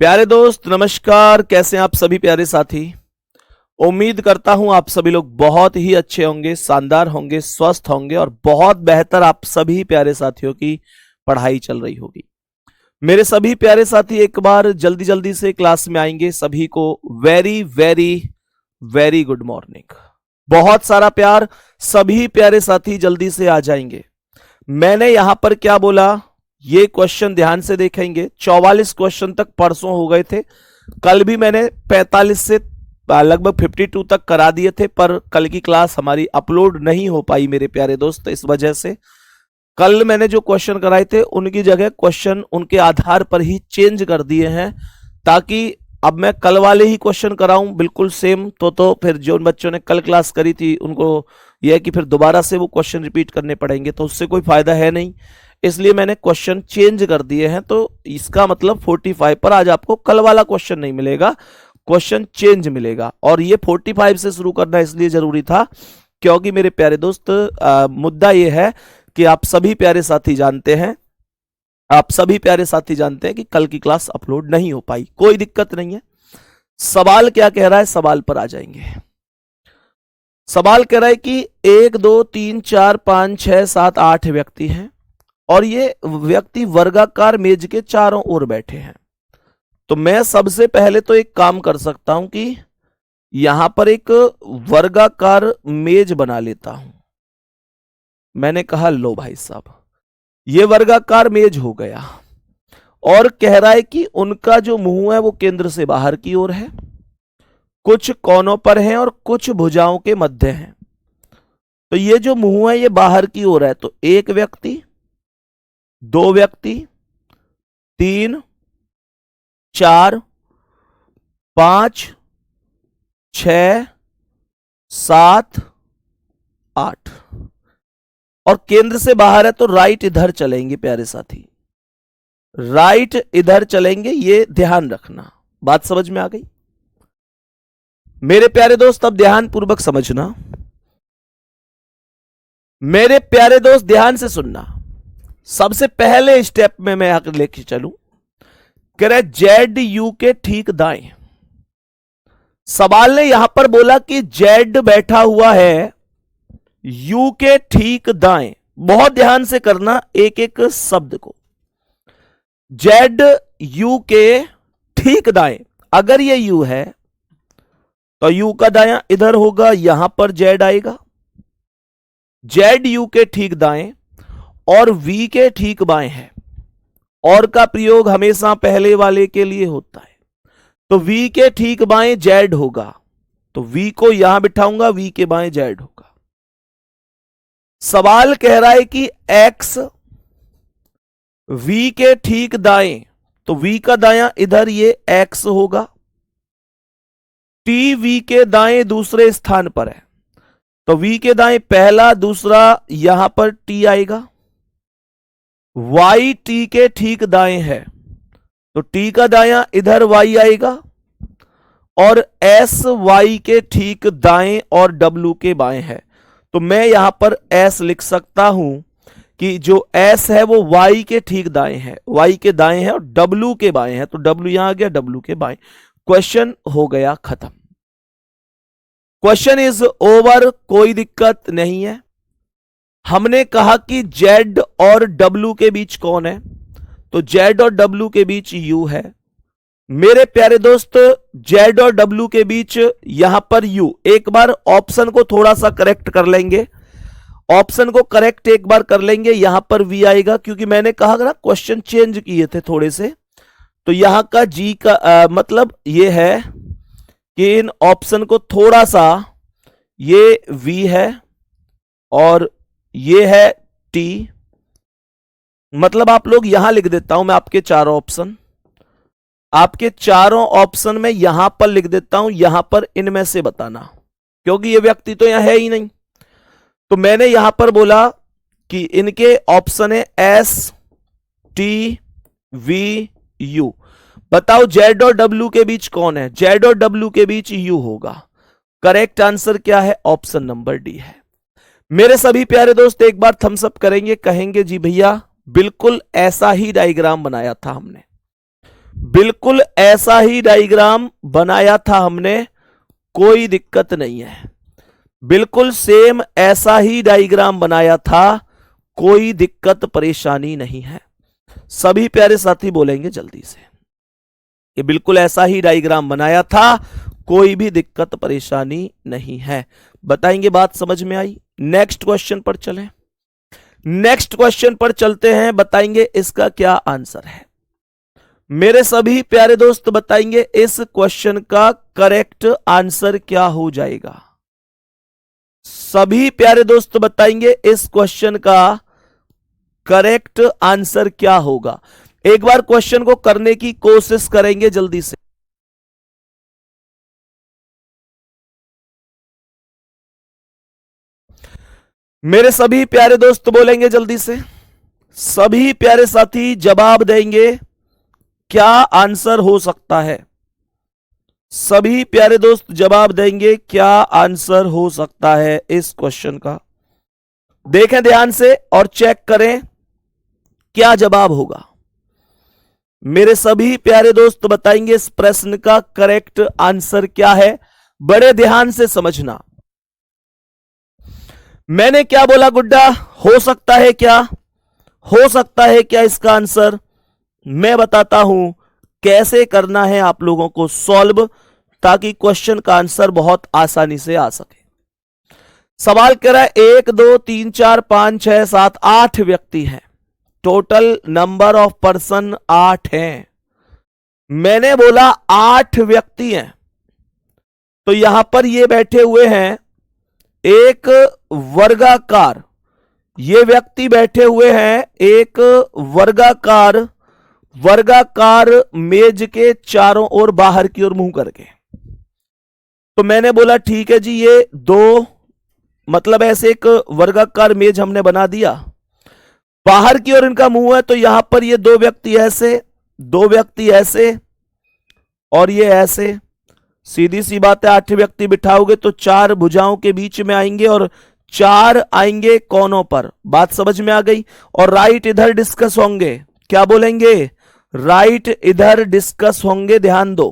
प्यारे दोस्त नमस्कार। कैसे हैं आप सभी प्यारे साथी। उम्मीद करता हूं आप सभी लोग बहुत ही अच्छे होंगे, शानदार होंगे, स्वस्थ होंगे और बहुत बेहतर आप सभी प्यारे साथियों की पढ़ाई चल रही होगी। मेरे सभी प्यारे साथी एक बार जल्दी जल्दी से क्लास में आएंगे। सभी को very very very good morning. बहुत सारा प्यार। सभी प्यारे साथी जल्दी से आ जाएंगे। मैंने यहां पर क्या बोला ये क्वेश्चन ध्यान से देखेंगे। 44 क्वेश्चन तक परसों हो गए थे। कल भी मैंने 45 से लगभग 52 तक करा दिए थे, पर कल की क्लास हमारी अपलोड नहीं हो पाई मेरे प्यारे दोस्त। इस वजह से कल मैंने जो क्वेश्चन कराए थे उनकी जगह क्वेश्चन उनके आधार पर ही चेंज कर दिए हैं, ताकि अब मैं कल वाले ही क्वेश्चन कराऊं बिल्कुल सेम। तो फिर जो बच्चों ने कल क्लास करी थी उनको यह है कि फिर दोबारा से वो क्वेश्चन रिपीट करने पड़ेंगे, तो उससे कोई फायदा है नहीं। इसलिए मैंने क्वेश्चन चेंज कर दिए हैं। तो इसका मतलब 45 पर आज आपको कल वाला क्वेश्चन नहीं मिलेगा, क्वेश्चन चेंज मिलेगा। और ये 45 से शुरू करना इसलिए जरूरी था क्योंकि मेरे प्यारे दोस्त मुद्दा ये है कि आप सभी प्यारे साथी जानते हैं कि कल की क्लास अपलोड नहीं हो पाई। कोई दिक्कत नहीं है। सवाल क्या कह रहा है, सवाल पर आ जाएंगे। सवाल कह रहा है कि 1 2 3 4 5 6 7 8 व्यक्ति हैं और ये व्यक्ति वर्गाकार मेज के चारों ओर बैठे हैं। तो मैं सबसे पहले तो एक काम कर सकता हूं कि यहां पर एक वर्गाकार मेज बना लेता हूं। मैंने कहा लो भाई साहब, ये वर्गाकार मेज हो गया। और कह रहा है कि उनका जो मुंह है वो केंद्र से बाहर की ओर है, कुछ कोनों पर है और कुछ भुजाओं के मध्य है। तो ये जो मुंह है ये बाहर की ओर है। तो एक व्यक्ति, 2 व्यक्ति, 3 4 5 6 7 8 और केंद्र से बाहर है। तो राइट इधर चलेंगे प्यारे साथी, राइट इधर चलेंगे। ये ध्यान रखना। बात समझ में आ गई मेरे प्यारे दोस्त? अब ध्यान पूर्वक समझना मेरे प्यारे दोस्त, ध्यान से सुनना। सबसे पहले स्टेप में मैं आकर लेके चलूं, कह रहे जेड यू के ठीक दाएं। सवाल ने यहां पर बोला कि जेड बैठा हुआ है यू के ठीक दाएं। बहुत ध्यान से करना एक एक शब्द को। जेड यू के ठीक दाएं। अगर ये यू है तो यू का दायां इधर होगा, यहां पर जेड आएगा। जेड यू के ठीक दाएं और वी के ठीक बाएं है। और का प्रयोग हमेशा पहले वाले के लिए होता है। तो वी के ठीक बाएं जेड होगा, तो वी को यहां बिठाऊंगा, वी के बाएं जेड होगा। सवाल कह रहा है कि एक्स वी के ठीक दाएं, तो वी का दायां इधर ये एक्स होगा। टी वी के दाएं दूसरे स्थान पर है, तो वी के दाएं पहला, दूसरा यहां पर टी आएगा। वाई टी के ठीक दाएं है, तो टी का दायां इधर वाई आएगा। और एस वाई के ठीक दाएं और डब्ल्यू के बाएं है। तो मैं यहां पर एस लिख सकता हूं कि जो एस है वो वाई के ठीक दाएं है, वाई के दाएं है और डब्ल्यू के बाएं है। तो डब्ल्यू यहां आ गया, डब्ल्यू के बाएं। क्वेश्चन हो गया खत्म। Question is over. कोई दिक्कत नहीं है। हमने कहा कि जेड और डब्ल्यू के बीच कौन है, तो जेड और डब्ल्यू के बीच यू है। मेरे प्यारे दोस्त, जेड और डब्ल्यू के बीच यहां पर यू। एक बार ऑप्शन को थोड़ा सा करेक्ट कर लेंगे, ऑप्शन को करेक्ट एक बार कर लेंगे। यहां पर वी आएगा क्योंकि मैंने कहा ना क्वेश्चन चेंज किए थे थोड़े से। तो यहां का जी का मतलब ये है कि इन ऑप्शन को थोड़ा सा, ये वी है और ये है टी। मतलब आप लोग यहां लिख देता हूं मैं आपके चारों ऑप्शन में यहां पर लिख देता हूं। यहां पर इनमें से बताना, क्योंकि ये व्यक्ति तो यहां है ही नहीं। तो मैंने यहां पर बोला कि इनके ऑप्शन है एस टी वी यू। बताओ जेड और डब्ल्यू के बीच कौन है? जेड और डब्ल्यू के बीच यू होगा। करेक्ट आंसर क्या है? ऑप्शन नंबर डी है। मेरे सभी प्यारे दोस्त एक बार थम्स अप करेंगे, कहेंगे जी भैया बिल्कुल ऐसा ही डायग्राम बनाया था हमने, बिल्कुल ऐसा ही डायग्राम बनाया था हमने, कोई दिक्कत नहीं है। बिल्कुल सेम ऐसा ही डायग्राम बनाया था, कोई दिक्कत परेशानी नहीं है। सभी प्यारे साथी बोलेंगे जल्दी से, ये बिल्कुल ऐसा ही डायग्राम बनाया था, कोई भी दिक्कत परेशानी नहीं है। बताएंगे, बात समझ में आई? नेक्स्ट क्वेश्चन पर चलें। नेक्स्ट क्वेश्चन पर चलते हैं, बताएंगे इसका क्या आंसर है। मेरे सभी प्यारे दोस्त बताएंगे इस क्वेश्चन का करेक्ट आंसर क्या हो जाएगा। सभी प्यारे दोस्त बताएंगे इस क्वेश्चन का करेक्ट आंसर क्या होगा। एक बार क्वेश्चन को करने की कोशिश करेंगे जल्दी से। मेरे सभी प्यारे दोस्त बोलेंगे जल्दी से, सभी प्यारे साथी जवाब देंगे, क्या आंसर हो सकता है। सभी प्यारे दोस्त जवाब देंगे, क्या आंसर हो सकता है इस क्वेश्चन का। देखें ध्यान से और चेक करें क्या जवाब होगा। मेरे सभी प्यारे दोस्त बताएंगे इस प्रश्न का करेक्ट आंसर क्या है। बड़े ध्यान से समझना। मैंने क्या बोला गुड्डा? हो सकता है क्या? हो सकता है क्या इसका आंसर? मैं बताता हूं कैसे करना है आप लोगों को सॉल्व, ताकि क्वेश्चन का आंसर बहुत आसानी से आ सके। सवाल कह रहा है 1 2 3 4 5 6 7 8 व्यक्ति हैं, टोटल नंबर ऑफ पर्सन 8 हैं। मैंने बोला 8 व्यक्ति हैं, तो यहां पर ये बैठे हुए हैं एक वर्गाकार, ये व्यक्ति बैठे हुए हैं एक वर्गाकार मेज के चारों ओर बाहर की ओर मुंह करके। तो मैंने बोला ठीक है जी, ये दो, मतलब ऐसे एक वर्गाकार मेज हमने बना दिया, बाहर की ओर इनका मुंह है, तो यहां पर ये दो व्यक्ति ऐसे, दो व्यक्ति ऐसे और ये ऐसे। सीधी सी बात है, 8 व्यक्ति बिठाओगे तो 4 भुजाओं के बीच में आएंगे और 4 आएंगे कोनों पर। बात समझ में आ गई? और राइट इधर डिस्कस होंगे। क्या बोलेंगे? राइट इधर डिस्कस होंगे। ध्यान दो,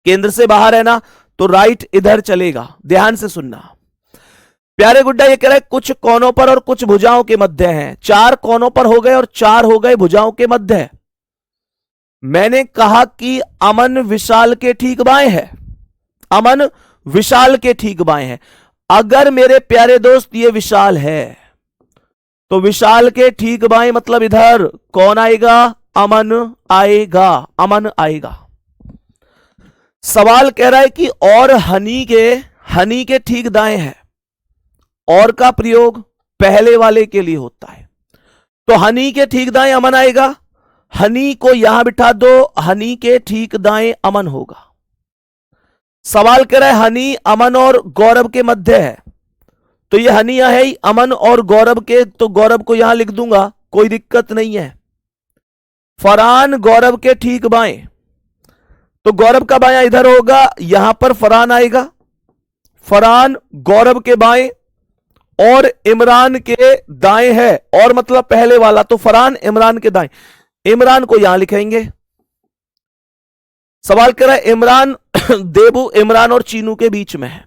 केंद्र से बाहर है ना, तो राइट इधर चलेगा। ध्यान से सुनना प्यारे गुड्डा। ये कह रहा है कुछ कोनों पर और कुछ भुजाओं के मध्य हैं। 4 कोनों पर हो गए और 4 हो गए भुजाओं के मध्य। मैंने कहा कि अमन विशाल के ठीक बाएं है, अमन विशाल के ठीक बाएं है। अगर मेरे प्यारे दोस्त ये विशाल है, तो विशाल के ठीक बाएं मतलब इधर कौन आएगा? अमन आएगा, अमन आएगा। सवाल कह रहा है कि और हनी के ठीक दाएं है। और का प्रयोग पहले वाले के लिए होता है, तो हनी के ठीक दाएं अमन आएगा। हनी को यहां बिठा दो, हनी के ठीक दाएं अमन होगा। सवाल कर रहा है हनी अमन और गौरव के मध्य है, तो ये हनी यहां है ही अमन और गौरव के, तो गौरव को यहां लिख दूंगा, कोई दिक्कत नहीं है। फरहान गौरव के ठीक बाएं, तो गौरव का बायां इधर होगा, यहां पर फरहान आएगा। फरहान गौरव के बाएं और इमरान के दाएं है, और मतलब पहले वाला, तो फरहान इमरान के दाएं। इमरान को यहां लिखेंगे। सवाल कर रहा है इमरान देबू इमरान और चीनू के बीच में है,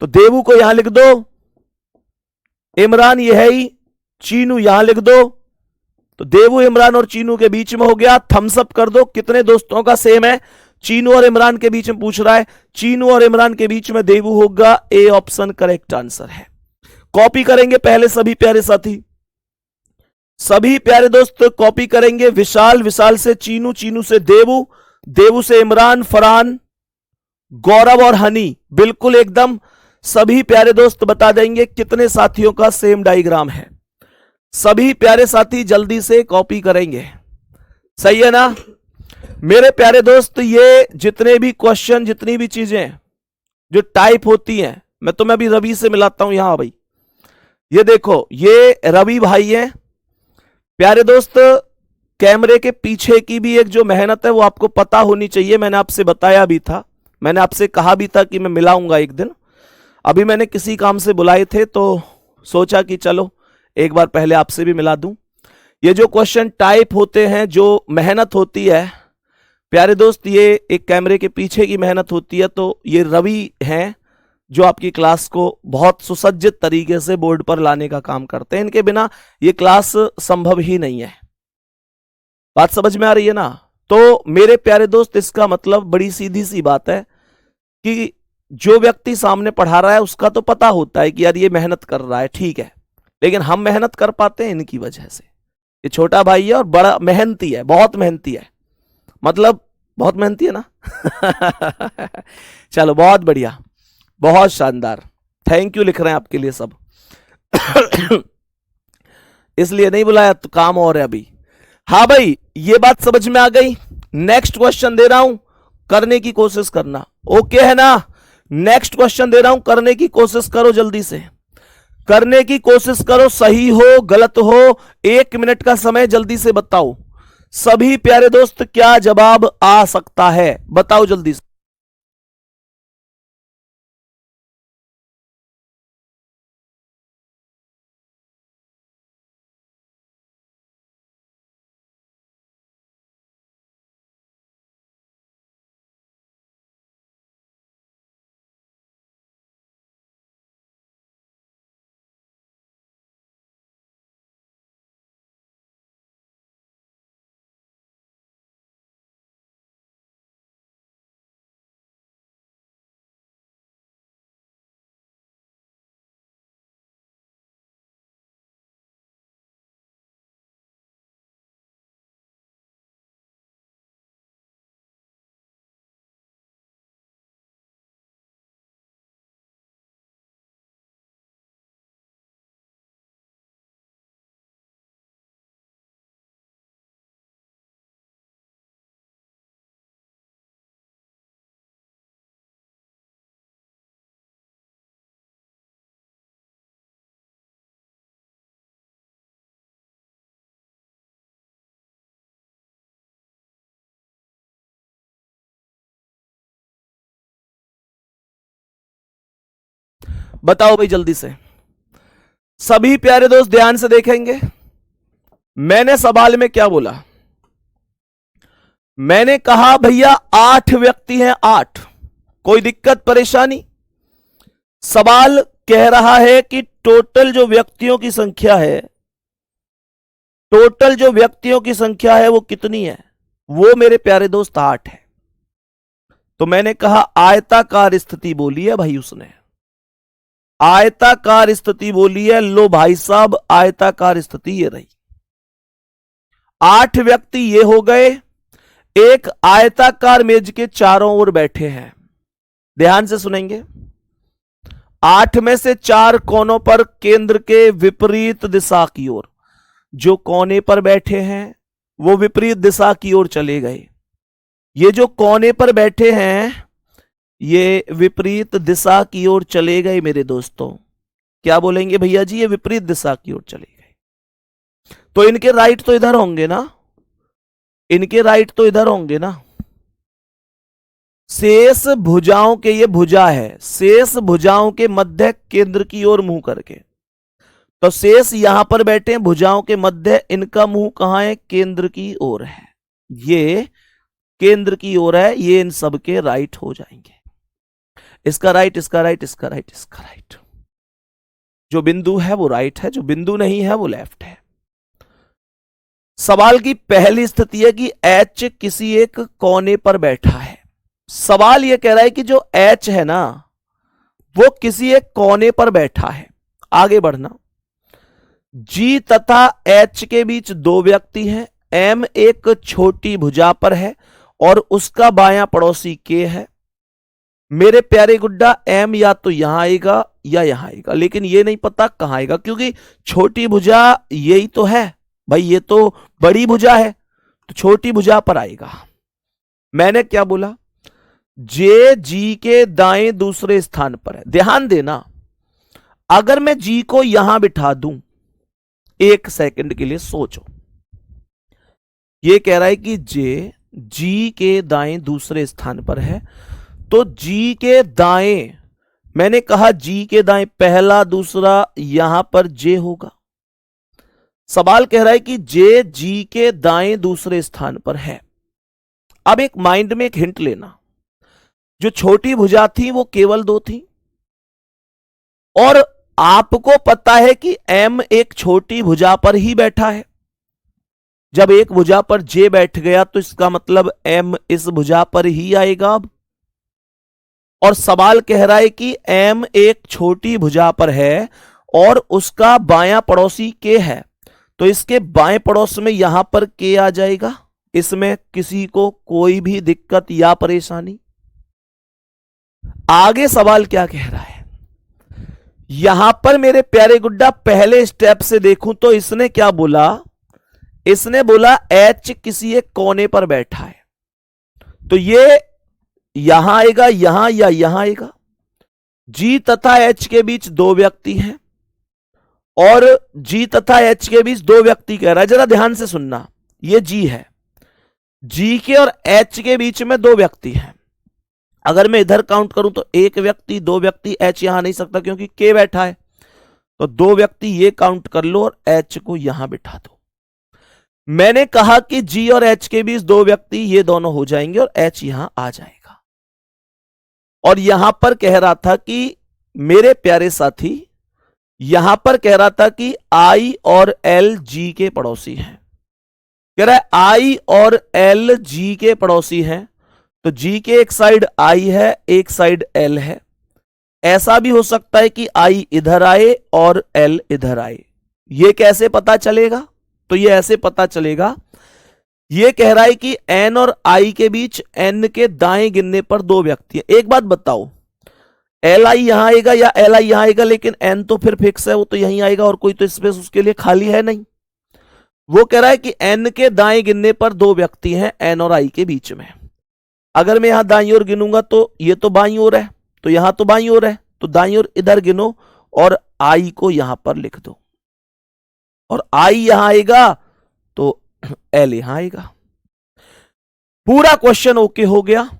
तो देबू को यहां लिख दो, इमरान ये है ही, चीनू यहां लिख दो, तो देबू इमरान और चीनू के बीच में हो गया। थम्स अप कर दो, कितने दोस्तों का सेम है? चीनू और इमरान के बीच में पूछ रहा है, चीनू और इमरान के बीच में देबू होगा। ए ऑप्शन करेक्ट आंसर है। कॉपी करेंगे पहले सभी प्यारे साथी, सभी प्यारे दोस्त कॉपी करेंगे। विशाल, विशाल से चीनू, चीनू से देबू, देबू से इमरान, फरहान, गौरव और हनी। बिल्कुल एकदम सभी प्यारे दोस्त बता देंगे कितने साथियों का सेम डायग्राम है। सभी प्यारे साथी जल्दी से कॉपी करेंगे, सही है ना मेरे प्यारे दोस्त? ये जितने भी क्वेश्चन, जितनी भी चीजें जो टाइप होती हैं, मैं तुम्हें अभी रवि से मिलाता हूं। यहां भाई ये देखो, ये रवि भाई है प्यारे दोस्त। कैमरे के पीछे की भी एक जो मेहनत है वो आपको पता होनी चाहिए। मैंने आपसे बताया भी था, मैंने आपसे कहा भी था कि मैं मिलाऊंगा एक दिन। अभी मैंने किसी काम से बुलाए थे, तो सोचा कि चलो एक बार पहले आपसे भी मिला दूं। ये जो क्वेश्चन टाइप होते हैं, जो मेहनत होती है, प्यारे दोस्त, ये एक कैमरे के पीछे की मेहनत होती है। तो ये रवि हैं जो आपकी क्लास को बहुत सुसज्जित तरीके से बोर्ड पर लाने का काम करते हैं। इनके बिना ये क्लास संभव ही नहीं है। बात समझ में आ रही है ना? तो मेरे प्यारे दोस्त, इसका मतलब बड़ी सीधी सी बात है कि जो व्यक्ति सामने पढ़ा रहा है उसका तो पता होता है कि यार ये मेहनत कर रहा है, ठीक है, लेकिन हम मेहनत कर पाते हैं इनकी वजह से। ये छोटा भाई है और बड़ा मेहनती है, बहुत मेहनती है, मतलब बहुत मेहनती है ना। चलो, बहुत बढ़िया, बहुत शानदार, थैंक यू लिख रहे हैं आपके लिए सब। इसलिए नहीं बुलाया तो काम और है अभी। हाँ भाई, ये बात समझ में आ गई। नेक्स्ट क्वेश्चन दे रहा हूं, करने की कोशिश करना, ओके है ना? नेक्स्ट क्वेश्चन दे रहा हूं, करने की कोशिश करो, जल्दी से करने की कोशिश करो। सही हो गलत हो 1 मिनट का समय, जल्दी से बताओ सभी प्यारे दोस्त, क्या जवाब आ सकता है? बताओ जल्दी से। बताओ भाई जल्दी से। सभी प्यारे दोस्त ध्यान से देखेंगे। मैंने सवाल में क्या बोला? मैंने कहा भैया 8 व्यक्ति हैं, 8। कोई दिक्कत परेशानी? सवाल कह रहा है कि टोटल जो व्यक्तियों की संख्या है, टोटल जो व्यक्तियों की संख्या है वो कितनी है? वो मेरे प्यारे दोस्त 8 है। तो मैंने कहा आयताकार स्थिति बोली है भाई उसने, आयताकार स्थिति बोली है। लो भाई साहब, आयताकार स्थिति ये रही। 8 व्यक्ति ये हो गए, एक आयताकार मेज के चारों ओर बैठे हैं। ध्यान से सुनेंगे। 8 में से 4 कोनों पर केंद्र के विपरीत दिशा की ओर, जो कोने पर बैठे हैं वो विपरीत दिशा की ओर चले गए। ये जो कोने पर बैठे हैं ये विपरीत दिशा की ओर चले गए मेरे दोस्तों। क्या बोलेंगे भैया जी? ये विपरीत दिशा की ओर चले गए। तो इनके राइट तो इधर होंगे ना, इनके राइट तो इधर होंगे ना। शेष भुजाओं के, ये भुजा है, शेष भुजाओं के मध्य केंद्र की ओर मुंह करके। तो शेष यहां पर बैठे हैं, भुजाओं के मध्य, इनका मुंह कहां है? केंद्र की ओर है। ये केंद्र की ओर है, ये इन सब के राइट हो जाएंगे। इसका राइट, इसका राइट, इसका राइट, इसका राइट। जो बिंदु है वो राइट है, जो बिंदु नहीं है वो लेफ्ट है। सवाल की पहली स्थिति है कि एच किसी एक कोने पर बैठा है। सवाल यह कह रहा है कि जो एच है ना वो किसी एक कोने पर बैठा है। आगे बढ़ना। जी तथा एच के बीच 2 व्यक्ति हैं। एम एक छोटी भुजा पर है और उसका बायां पड़ोसी के है। मेरे प्यारे गुड्डा, एम या तो यहां आएगा या यहां आएगा, लेकिन ये नहीं पता कहां आएगा, क्योंकि छोटी भुजा यही तो है भाई, ये तो बड़ी भुजा है, तो छोटी भुजा पर आएगा। मैंने क्या बोला? जे जी के दाएं दूसरे स्थान पर है। ध्यान देना, अगर मैं जी को यहां बिठा दूं, 1 सेकंड के लिए सोचो। ये कह रहा है कि जे जी के दाएं दूसरे स्थान पर है, तो जी के दाएं, मैंने कहा जी के दाएं पहला दूसरा, यहां पर जे होगा। सवाल कह रहा है कि जे जी के दाएं दूसरे स्थान पर है। अब एक माइंड में एक हिंट लेना, जो छोटी भुजा थी वो केवल 2 थी, और आपको पता है कि एम एक छोटी भुजा पर ही बैठा है। जब एक भुजा पर जे बैठ गया तो इसका मतलब एम इस भुजा पर ही आएगा अब। और सवाल कह रहा है कि एम एक छोटी भुजा पर है और उसका बायां पड़ोसी के है, तो इसके बाएं पड़ोस में यहां पर के आ जाएगा। इसमें किसी को कोई भी दिक्कत या परेशानी? आगे सवाल क्या कह रहा है, यहां पर मेरे प्यारे गुड्डा पहले स्टेप से देखूं तो इसने क्या बोला, इसने बोला एच किसी एक कोने पर बैठा है, तो ये यहां आएगा यहां या यहां आएगा। जी तथा एच के बीच 2 व्यक्ति हैं, और जी तथा एच के बीच 2 व्यक्ति कह रहा है, जरा ध्यान से सुनना, ये जी है, जी के और एच के बीच में 2 व्यक्ति हैं। अगर मैं इधर काउंट करूं तो 1 व्यक्ति 2 व्यक्ति, एच यहां नहीं सकता क्योंकि के बैठा है, तो 2 व्यक्ति ये काउंट कर लो और एच को यहां बिठा दो। मैंने कहा कि जी और एच के बीच 2 व्यक्ति, ये दोनों हो जाएंगे और एच यहां आ जाएगा। और यहां पर कह रहा था कि मेरे प्यारे साथी, यहां पर कह रहा था कि आई और एल जी के पड़ोसी हैं। कह रहा है आई और एल जी के पड़ोसी हैं, तो जी के एक साइड आई है, एक साइड एल है। ऐसा भी हो सकता है कि आई इधर आए और एल इधर आए। ये कैसे पता चलेगा? तो ये ऐसे पता चलेगा, ये कह रहा है कि एन और आई के बीच एन के दाएं गिनने पर 2 व्यक्ति हैं। एक बात बताओ, एल आई यहां आएगा या एल आई यहां आएगा, लेकिन एन तो फिर फिक्स है, वो तो यहीं आएगा और कोई तो स्पेस उसके लिए खाली है नहीं। वो कह रहा है कि एन के दाएं गिनने पर 2 व्यक्ति हैं एन और आई के बीच में। अगर मैं यहां दाईं ओर गिनूंगा तो ये तो बाईं ओर है, तो यहां तो बाईं ओर है, तो दाईं ओर इधर गिनो और आई को यहां पर लिख दो, और आई यहां आएगा तो एल यहां आएगा। पूरा क्वेश्चन ओके हो गया।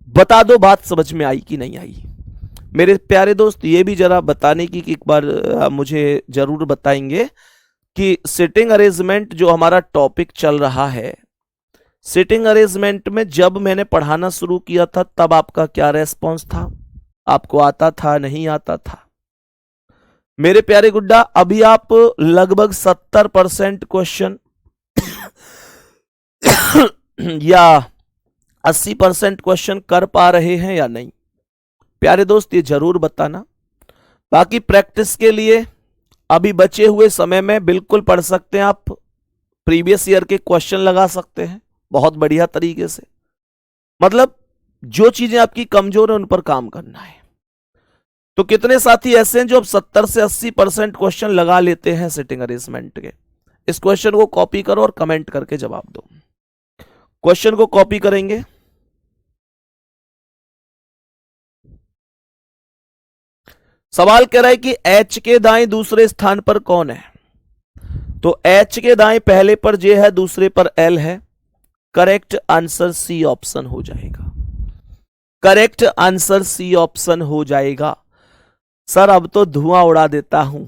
बता दो बात समझ में आई कि नहीं आई? मेरे प्यारे दोस्त, ये भी जरा बताने की कि एक बार मुझे जरूर बताएंगे कि सिटिंग अरेंजमेंट जो हमारा टॉपिक चल रहा है, सिटिंग अरेंजमेंट में जब मैंने पढ़ाना शुरू किया था तब आपका क्या रेस्पॉन्स था? आपको आता था, नहीं आता था? मेरे प्यारे गुड्डा, अभी आप लगभग 70% क्वेश्चन या 80% क्वेश्चन कर पा रहे हैं या नहीं? प्यारे दोस्त, ये जरूर बताना। बाकी प्रैक्टिस के लिए अभी बचे हुए समय में बिल्कुल पढ़ सकते हैं आप, प्रीवियस ईयर के क्वेश्चन लगा सकते हैं बहुत बढ़िया तरीके से। मतलब जो चीजें आपकी कमजोर है उन पर काम करना है। तो कितने साथी ऐसे हैं जो अब 70 से 80% क्वेश्चन लगा लेते हैं सिटिंग अरेंजमेंट के? इस क्वेश्चन को कॉपी करो और कमेंट करके जवाब दो। क्वेश्चन को कॉपी करेंगे, सवाल कह रहा है कि एच के दाएं दूसरे स्थान पर कौन है? तो एच के दाएं पहले पर जे है, दूसरे पर एल है। करेक्ट आंसर सी ऑप्शन हो जाएगा। करेक्ट आंसर सी ऑप्शन हो जाएगा। सर अब तो धुआं उड़ा देता हूं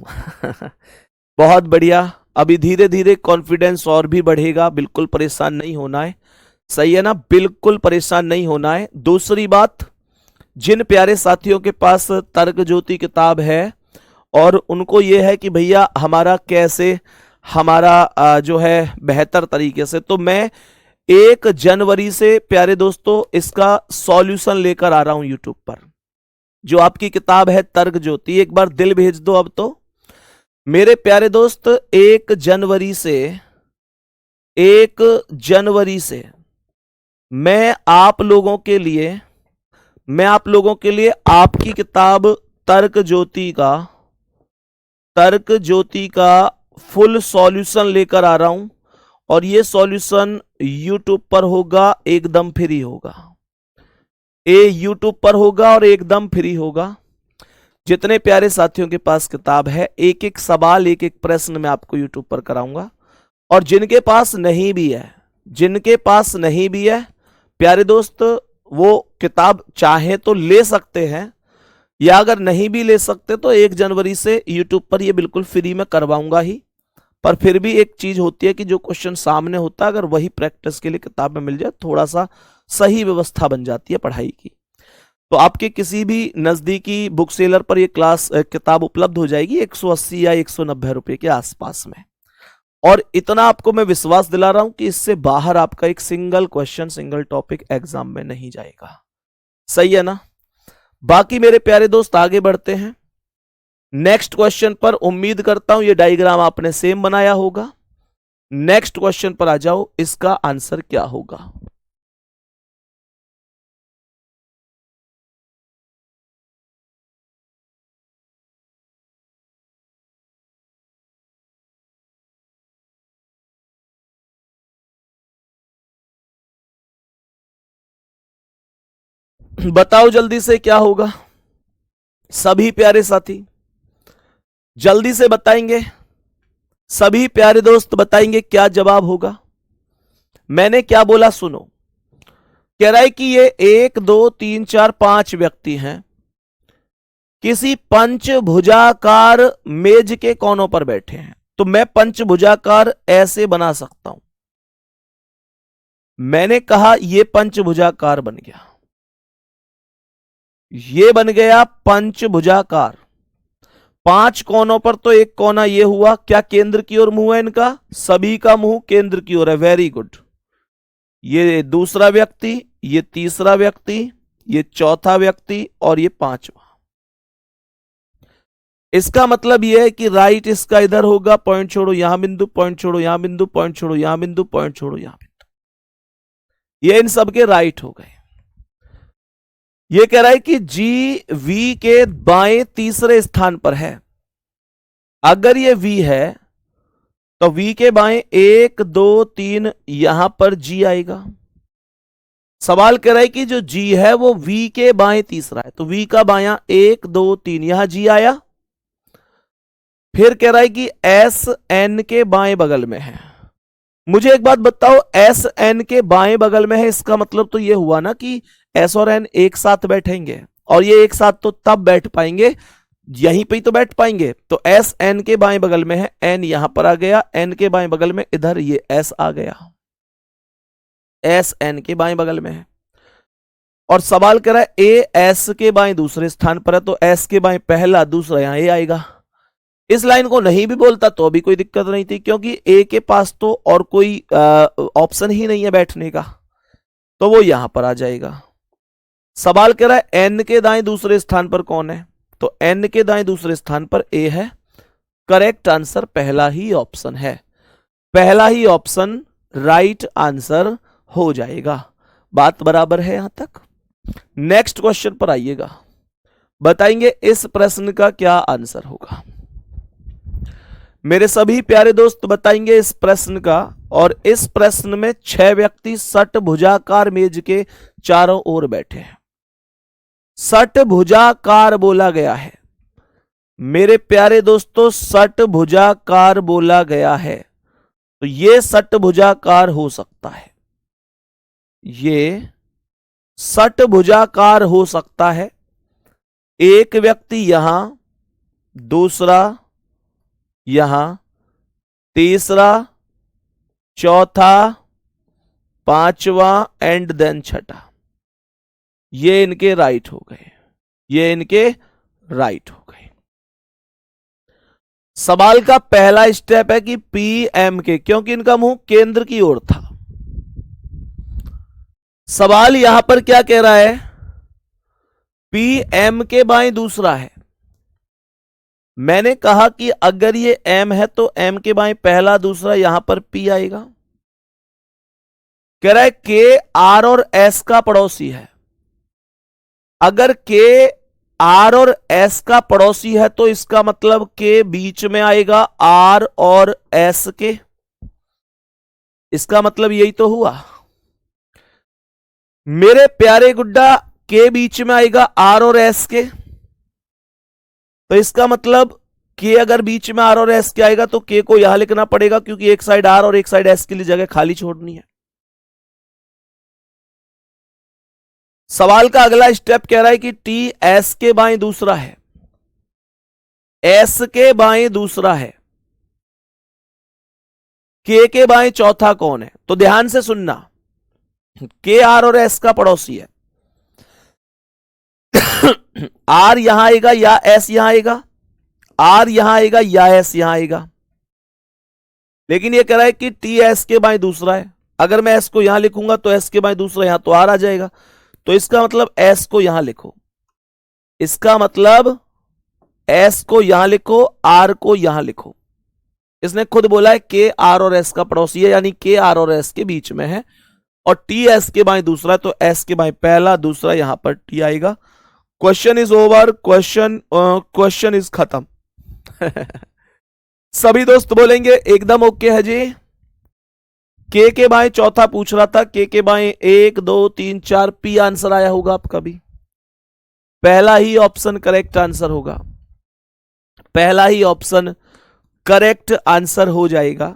बहुत बढ़िया। अभी धीरे धीरे कॉन्फिडेंस और भी बढ़ेगा, बिल्कुल परेशान नहीं होना है। सही है ना? बिल्कुल परेशान नहीं होना है। दूसरी बात, जिन प्यारे साथियों के पास तर्क ज्योति किताब है और उनको ये है कि भैया हमारा कैसे हमारा जो है बेहतर तरीके से, तो मैं 1 जनवरी से प्यारे दोस्तों इसका सॉल्यूशन लेकर आ रहा हूं यूट्यूब पर। जो आपकी किताब है तर्क ज्योति, एक बार दिल भेज दो। अब तो मेरे प्यारे दोस्त 1 जनवरी से मैं आप लोगों के लिए आपकी किताब तर्क ज्योति का फुल सॉल्यूशन लेकर आ रहा हूं, और ये सॉल्यूशन यूट्यूब पर होगा, एकदम फ्री होगा। ये यूट्यूब पर होगा और एकदम फ्री होगा। जितने प्यारे साथियों के पास किताब है, एक एक सवाल, एक एक प्रश्न मैं आपको यूट्यूब पर कराऊंगा। और जिनके पास नहीं भी है प्यारे दोस्त, वो किताब चाहे तो ले सकते हैं, या अगर नहीं भी ले सकते तो 1 जनवरी से यूट्यूब पर ये बिल्कुल फ्री में करवाऊंगा ही। पर फिर भी एक चीज होती है कि जो क्वेश्चन सामने होता है, अगर वही प्रैक्टिस के लिए किताब में मिल जाए, थोड़ा सा सही व्यवस्था बन जाती है पढ़ाई की। तो आपके किसी भी नजदीकी बुक सेलर पर ये किताब उपलब्ध हो जाएगी 180 या 190 रुपए के आसपास में। और इतना आपको मैं विश्वास दिला रहा हूं कि इससे बाहर आपका एक single question, single topic exam में नहीं जाएगा। सही है ना? बाकी मेरे प्यारे दोस्त आगे बढ़ते हैं नेक्स्ट क्वेश्चन पर। उम्मीद करता हूं ये डायग्राम आपने सेम बनाया होगा। नेक्स्ट क्वेश्चन पर आ जाओ, इसका आंसर क्या होगा? बताओ जल्दी से क्या होगा सभी प्यारे साथी, जल्दी से बताएंगे। सभी प्यारे दोस्त बताएंगे क्या जवाब होगा। मैंने क्या बोला सुनो। कह रहा है कि ये 1 2 3 4 5 व्यक्ति हैं, किसी पंचभुजाकार मेज के कोनों पर बैठे हैं। तो मैं पंचभुजाकार ऐसे बना सकता हूं। मैंने कहा ये पंचभुजाकार बन गया, ये बन गया पंचभुजाकार। 5 कोनों पर तो एक कोना ये हुआ, क्या केंद्र की ओर मुंह है इनका? सभी का मुंह केंद्र की ओर है। Very good. ये दूसरा व्यक्ति, ये तीसरा व्यक्ति, ये चौथा व्यक्ति और ये पांचवा। इसका मतलब यह है कि राइट इसका इधर होगा, पॉइंट छोड़ो यहां बिंदु, पॉइंट छोड़ो यहां बिंदु, पॉइंट छोड़ो यहां बिंदु, पॉइंट छोड़ो यहां बिंदु। ये इन सबके राइट हो गए। ये कह रहा है कि जी वी के बाएं तीसरे स्थान पर है। अगर ये वी है तो वी के बाएं 1 2 3 यहां पर जी आएगा। सवाल कह रहा है कि जो जी है वो वी के बाएं तीसरा है, तो वी का बायां 1 2 3 यहां जी आया। फिर कह रहा है कि एस एन के बाएं बगल में है। मुझे एक बात बताओ, एस एन के बाएं बगल में है, इसका मतलब तो ये हुआ ना कि एस और एन एक साथ बैठेंगे, और ये एक साथ तो तब बैठ पाएंगे, यहीं पे ही तो बैठ पाएंगे। तो एस एन के बाएं बगल में है, एन यहां पर आ गया, एन के बाएं बगल में इधर ये एस आ गया, एस एन के बाएं बगल में है। और सवाल कर रहा है ए एस के बाएं दूसरे स्थान पर है, तो एस के बाएं पहला, दूसरा यहां ए आएगा। इस लाइन को नहीं भी बोलता तो भी कोई दिक्कत नहीं थी, क्योंकि ए के पास तो और कोई ऑप्शन ही नहीं है बैठने का, तो वो यहां पर आ जाएगा। सवाल कह रहा है एन के दाएं दूसरे स्थान पर कौन है, तो एन के दाएं दूसरे स्थान पर ए है। करेक्ट आंसर पहला ही ऑप्शन है, पहला ही ऑप्शन राइट आंसर हो जाएगा। बात बराबर है यहां तक? नेक्स्ट क्वेश्चन पर आइएगा, बताएंगे इस प्रश्न का क्या आंसर होगा। मेरे सभी प्यारे दोस्त बताएंगे इस प्रश्न का। और इस प्रश्न में 6 व्यक्ति षटभुजाकार मेज के चारों ओर बैठे हैं। षटभुजाकार बोला गया है मेरे प्यारे दोस्तों, षटभुजाकार बोला गया है, तो ये षटभुजाकार हो सकता है, ये षटभुजाकार हो सकता है। एक व्यक्ति यहां, दूसरा यहां, तीसरा, चौथा, पांचवा एंड देन छठा। ये इनके राइट हो गए, ये इनके राइट हो गए। सवाल का पहला स्टेप है कि पी एम के, क्योंकि इनका मुंह केंद्र की ओर था। सवाल यहां पर क्या कह रहा है, पी एम के बाएं दूसरा है। मैंने कहा कि अगर ये एम है तो एम के बाएं पहला, दूसरा, यहां पर पी आएगा। कह रहा है के आर और एस का पड़ोसी है। अगर के आर और एस का पड़ोसी है तो इसका मतलब के बीच में आएगा आर और एस के। इसका मतलब यही तो हुआ मेरे प्यारे गुड्डा, के बीच में आएगा आर और एस के। तो इसका मतलब के अगर बीच में आर और एस के आएगा तो के को यहां लिखना पड़ेगा, क्योंकि एक साइड आर और एक साइड एस के लिए जगह खाली छोड़नी है। सवाल का अगला स्टेप कह रहा है कि टी एस के बाएं दूसरा है, एस के बाएं दूसरा है, के बाएं चौथा कौन है। तो ध्यान से सुनना, के आर और एस का पड़ोसी है। आर यहां आएगा या एस यहां आएगा, आर यहां आएगा या एस यहां आएगा, लेकिन ये कह रहा है कि टी एस के बाएं दूसरा है। अगर मैं एस को यहां लिखूंगा तो एस के बाएं दूसरा, यहां तो आर आ जाएगा, तो इसका मतलब एस को यहां लिखो, इसका मतलब एस को यहां लिखो, आर को यहां लिखो। इसने खुद बोला है के आर और एस का पड़ोसी है, यानी के आर और एस के बीच में है, और टी एस के बाएं दूसरा है, तो एस के बाएं पहला, दूसरा, यहां पर टी आएगा। Question is over, question is खत्म। सभी दोस्त बोलेंगे एकदम ओके है जी। के बाएं चौथा पूछ रहा था, के बाएं 1 2 3 4 पी आंसर आया होगा आपका भी, पहला ही ऑप्शन करेक्ट आंसर होगा, पहला ही ऑप्शन करेक्ट आंसर हो जाएगा।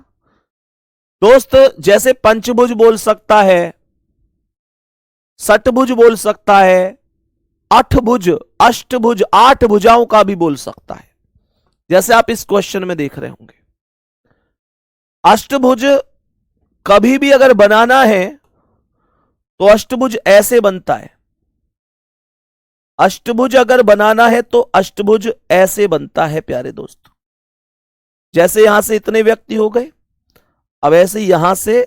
दोस्त जैसे पंचभुज बोल सकता है, षटभुज बोल सकता है, अठभुज, अष्टभुज, 8 भुजाओं का भी बोल सकता है, जैसे आप इस क्वेश्चन में देख रहे होंगे। अष्टभुज कभी भी अगर बनाना है तो अष्टभुज ऐसे बनता है, अष्टभुज अगर बनाना है तो अष्टभुज ऐसे बनता है प्यारे दोस्त। जैसे यहां से इतने व्यक्ति हो गए, अब ऐसे यहां से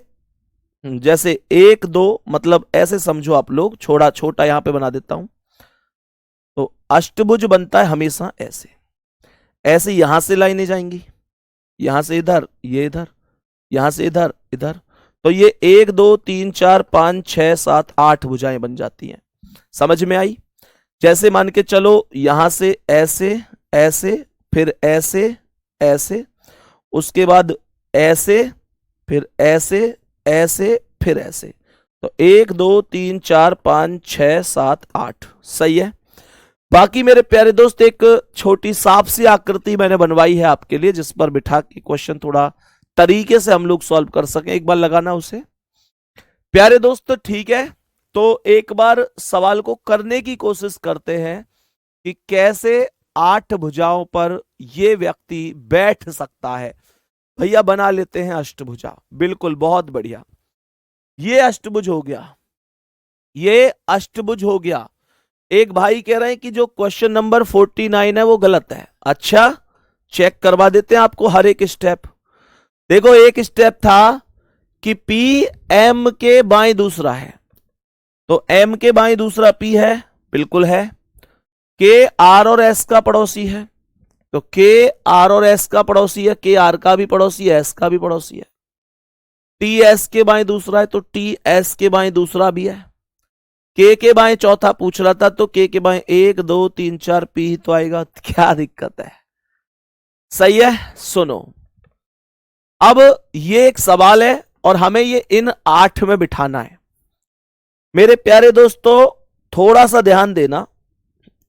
जैसे 1 2, मतलब ऐसे समझो आप लोग, छोटा छोटा यहां पे बना देता हूं, तो अष्टभुज बनता है हमेशा ऐसे, ऐसे यहां से लाइनें जाएंगी, यहां से इधर, ये इधर, यहां से इधर, इधर, तो ये 1 2 3 4 5 6 7 8 भुजाएं बन जाती हैं। समझ में आई? जैसे मान के चलो यहां से ऐसे ऐसे, फिर ऐसे ऐसे, उसके बाद ऐसे, फिर ऐसे ऐसे, फिर ऐसे, तो 1 2 3 4 5 6 7 8। सही है। बाकी मेरे प्यारे दोस्त एक छोटी सांप सी आकृति मैंने बनवाई है आपके लिए, जिस पर बिठा के क्वेश्चन थोड़ा तरीके से हम लोग सॉल्व कर सकें। एक बार लगाना उसे प्यारे दोस्त, ठीक है? तो एक बार सवाल को करने की कोशिश करते हैं कि कैसे 8 भुजाओं पर यह व्यक्ति बैठ सकता है। भैया बना लेते हैं अष्टभुजा, बिल्कुल, बहुत बढ़िया। ये अष्टभुज हो गया, ये अष्टभुज हो गया। एक भाई कह रहे हैं कि जो क्वेश्चन नंबर 49 है वो गलत है। अच्छा, चेक करवा देते हैं आपको हर एक स्टेप। देखो, एक स्टेप था कि पी एम के बाएं दूसरा है, तो एम के बाएं दूसरा पी है, बिल्कुल है। के आर और एस का पड़ोसी है, तो के आर और एस का पड़ोसी है, के आर का भी पड़ोसी है, एस का भी पड़ोसी है। टी एस के बाएं दूसरा है, तो टी एस के बाएं दूसरा भी है। के बाएं चौथा पूछ रहा था, तो के बाएं 1 2 3 4 पी तो आएगा, क्या दिक्कत है? सही है। सुनो, अब ये एक सवाल है और हमें ये इन 8 में बिठाना है। मेरे प्यारे दोस्तों थोड़ा सा ध्यान देना,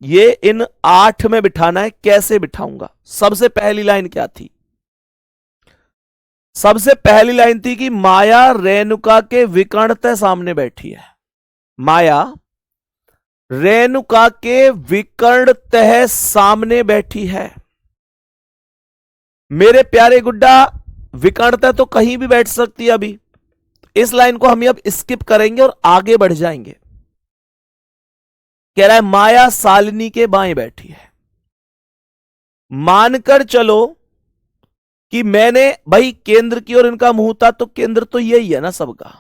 ये इन 8 में बिठाना है। कैसे बिठाऊंगा? सबसे पहली लाइन क्या थी? सबसे पहली लाइन थी कि माया रेणुका के विकर्णतः सामने बैठी है। माया रेणुका के विकर्णतः सामने बैठी है। मेरे प्यारे गुड्डा, विकर्णतः तो कहीं भी बैठ सकती है। अभी इस लाइन को हम अब स्किप करेंगे और आगे बढ़ जाएंगे। कह रहा है माया शालिनी के बाएं बैठी है। मानकर चलो कि मैंने, भाई केंद्र की ओर इनका मुंह था, तो केंद्र तो यही है ना सबका,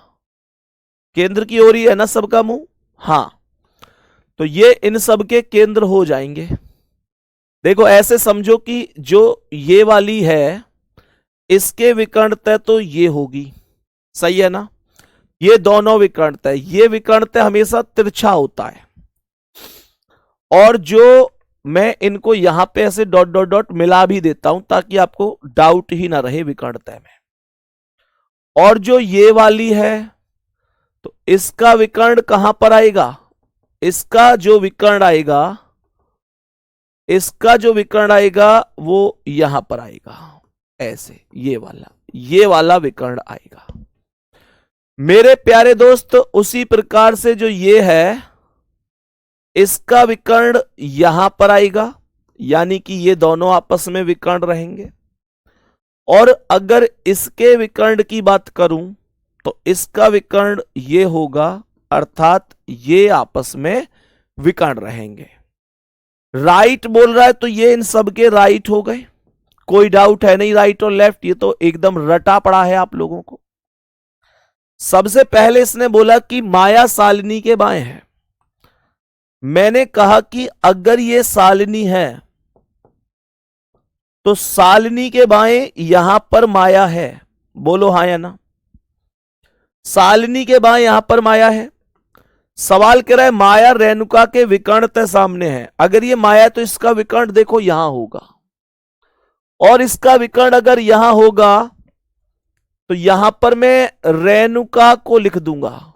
केंद्र की ओर ही है ना सबका मुंह। हां, तो ये इन सब के केंद्र हो जाएंगे। देखो, ऐसे समझो कि जो ये वाली है इसके विकर्णतः तो ये होगी, सही है ना? ये दोनों विकर्णतः, ये विकर्णतः हमेशा तिरछा होता है, और जो मैं इनको यहां पे ऐसे डॉट डॉट डॉट मिला भी देता हूं ताकि आपको डाउट ही ना रहे विकर्णतः में। और जो ये वाली है, तो इसका विकर्ण कहां पर आएगा? इसका जो विकर्ण आएगा, इसका जो विकर्ण आएगा वो यहां पर आएगा, ऐसे ये वाला विकर्ण आएगा। मेरे प्यारे दोस्त उसी प्रकार से जो ये है, इसका विकर्ण यहां पर आएगा, यानी कि ये दोनों आपस में विकर्ण रहेंगे। और अगर इसके विकर्ण की बात करूं तो इसका विकर्ण ये होगा, अर्थात ये आपस में विकर्ण रहेंगे। राइट बोल रहा है तो ये इन सब के राइट हो गए, कोई डाउट है नहीं। राइट और लेफ्ट ये तो एकदम रटा पड़ा है आप लोगों को। सबसे पहले इसने बोला कि माया शालिनी के बाएं है। मैंने कहा कि अगर ये शालिनी है तो शालिनी के बाएं यहां पर माया है। बोलो हां या ना। शालिनी के बाएं यहां पर माया है। सवाल कह रहा है माया रेणुका के विकर्ण सामने है। अगर ये माया है तो इसका विकर्ण देखो यहां होगा, और इसका विकर्ण अगर यहां होगा तो यहां पर मैं रेणुका को लिख दूंगा।